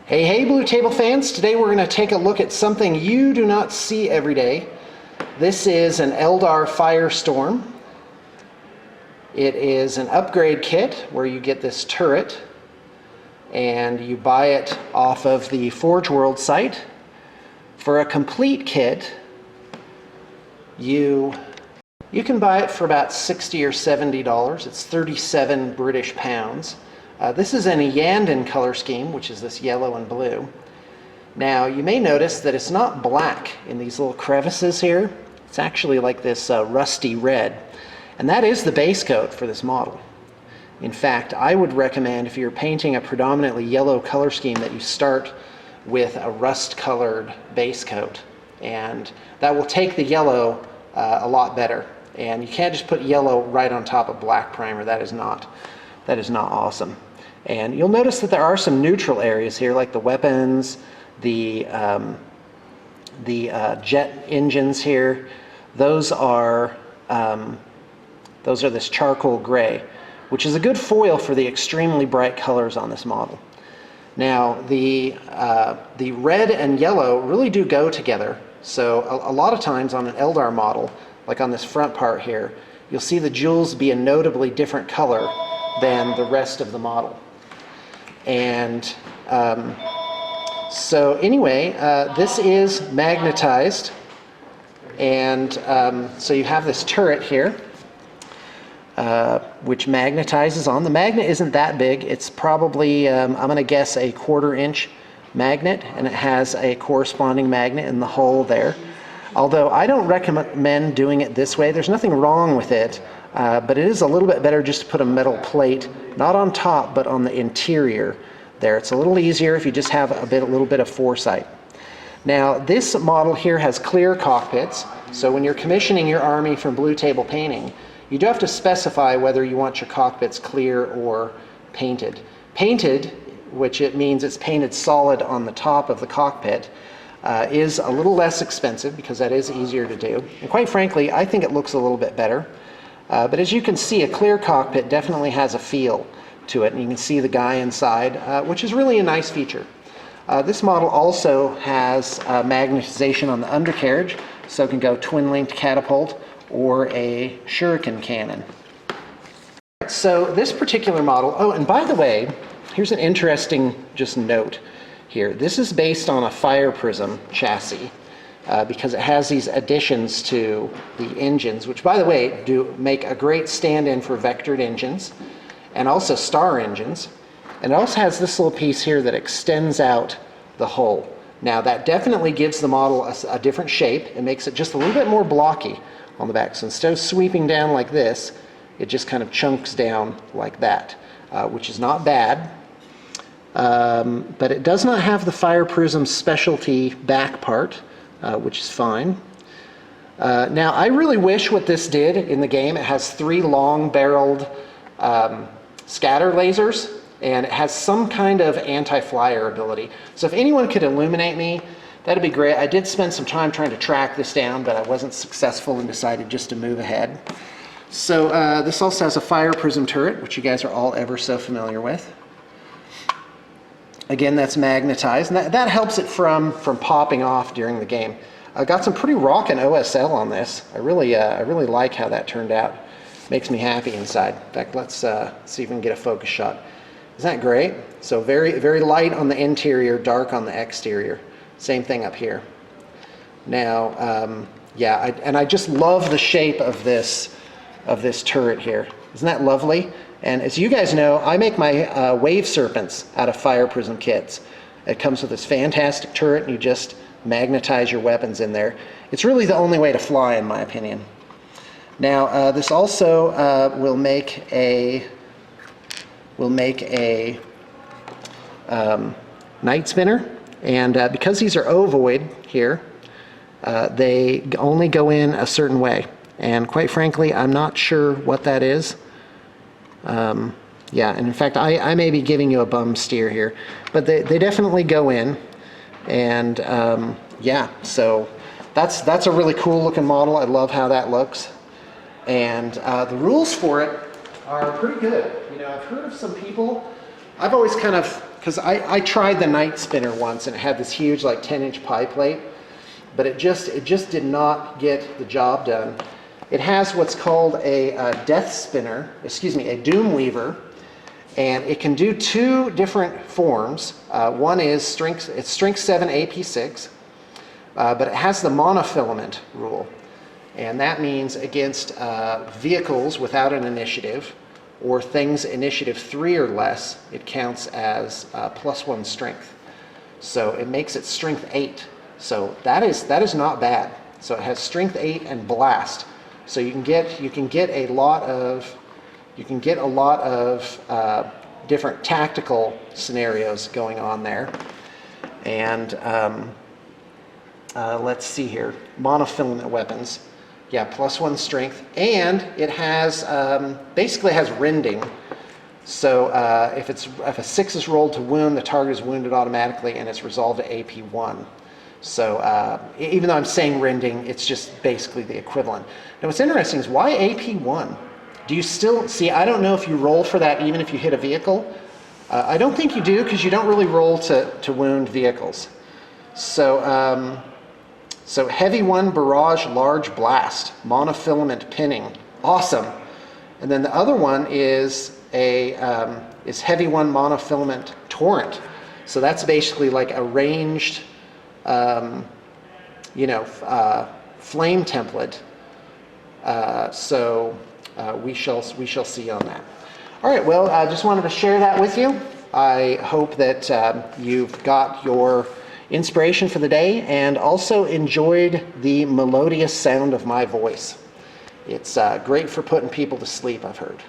Hey, hey, Blue Table fans! Today we're going to take a look at something you do not see every day. This is an Eldar Firestorm. It is an upgrade kit where you get this turret and you buy it off of the Forge World site. For a complete kit, you can buy it for about $60 or $70. It's 37 British pounds. This is in a Yandon color scheme, which is this yellow and blue. Now, you may notice that it's not black in these little crevices here. It's actually like this rusty red. And that is the base coat for this model. In fact, I would recommend, if you're painting a predominantly yellow color scheme, that you start with a rust-colored base coat. And that will take the yellow a lot better. And you can't just put yellow right on top of black primer. That is not awesome. And you'll notice that there are some neutral areas here, like the weapons, the jet engines here. Those are this charcoal gray, which is a good foil for the extremely bright colors on this model. Now, the red and yellow really do go together. So a lot of times on an Eldar model, like on this front part here, you'll see the jewels be a notably different color than the rest of the model. And so anyway, this is magnetized, and so you have this turret here, which magnetizes on. The magnet isn't that big. It's probably, I'm going to guess, a 1/4 inch magnet, and it has a corresponding magnet in the hole there. Although I don't recommend doing it this way. There's nothing wrong with it. But it is a little bit better just to put a metal plate, not on top, but on the interior there. It's a little easier if you just have a little bit of foresight. Now, this model here has clear cockpits, so when you're commissioning your army from Blue Table Painting, you do have to specify whether you want your cockpits clear or painted. Painted, which it means it's painted solid on the top of the cockpit, is a little less expensive because that is easier to do. And quite frankly, I think it looks a little bit better. But as you can see, a clear cockpit definitely has a feel to it, and you can see the guy inside, which is really a nice feature. This model also has magnetization on the undercarriage, so it can go twin-linked catapult or a shuriken cannon. So this particular model, oh, and by the way, here's an interesting just note here. This is based on a Fire Prism chassis. Because it has these additions to the engines, which, by the way, do make a great stand-in for vectored engines and also star engines. And it also has this little piece here that extends out the hull. Now, that definitely gives the model a different shape. It makes it just a little bit more blocky on the back. So instead of sweeping down like this, it just kind of chunks down like that, which is not bad. But it does not have the Fire Prism specialty back part, which is fine. Now, I really wish what this did in the game, it has 3 long-barreled scatter lasers, and it has some kind of anti-flyer ability. So if anyone could illuminate me, that'd be great. I did spend some time trying to track this down, but I wasn't successful and decided just to move ahead. So this also has a Fire Prism turret, which you guys are all ever so familiar with. Again, that's magnetized, and that helps it from popping off during the game. I got some pretty rockin' OSL on this. I really like how that turned out. Makes me happy inside. In fact, let's see if we can get a focus shot. Isn't that great? So very, very light on the interior, dark on the exterior. Same thing up here. Now, yeah, and I just love the shape of this turret here. Isn't that lovely? And as you guys know, I make my wave serpents out of Fire Prism kits. It comes with this fantastic turret, and you just magnetize your weapons in there. It's really the only way to fly, in my opinion. Now, this also will make a night spinner, and because these are ovoid here, they only go in a certain way. And quite frankly, I'm not sure what that is. Yeah, and in fact, I may be giving you a bum steer here, but they definitely go in, and yeah, so that's a really cool looking model. I love how that looks, and the rules for it are pretty good. You know, I've heard of some people, I've always kind of because I tried the night spinner once and it had this huge like 10-inch pie plate, but it just did not get the job done. It has what's called a death spinner, excuse me, a doom weaver, and it can do two different forms. One is strength 7 AP6, but it has the monofilament rule, and that means against vehicles without an initiative or things initiative 3 or less, it counts as +1 strength. So it makes it strength 8. So that is not bad. So it has strength 8 and blast. So you can get a lot of different tactical scenarios going on there. And let's see here, monofilament weapons. Yeah, +1 strength, and it has basically has rending. So if a 6 is rolled to wound, the target is wounded automatically, and it's resolved to AP1. So even though I'm saying rending, it's just basically the equivalent. Now what's interesting is why AP1? Do you still see? I don't know if you roll for that even if you hit a vehicle. I don't think you do, because you don't really roll to wound vehicles. So. So heavy 1, barrage, large blast, monofilament pinning, awesome. And then the other one is heavy 1 monofilament torrent. So that's basically like a ranged, flame template. So we shall see on that. All right. Well, I just wanted to share that with you. I hope that you've got your inspiration for the day and also enjoyed the melodious sound of my voice. It's great for putting people to sleep, I've heard.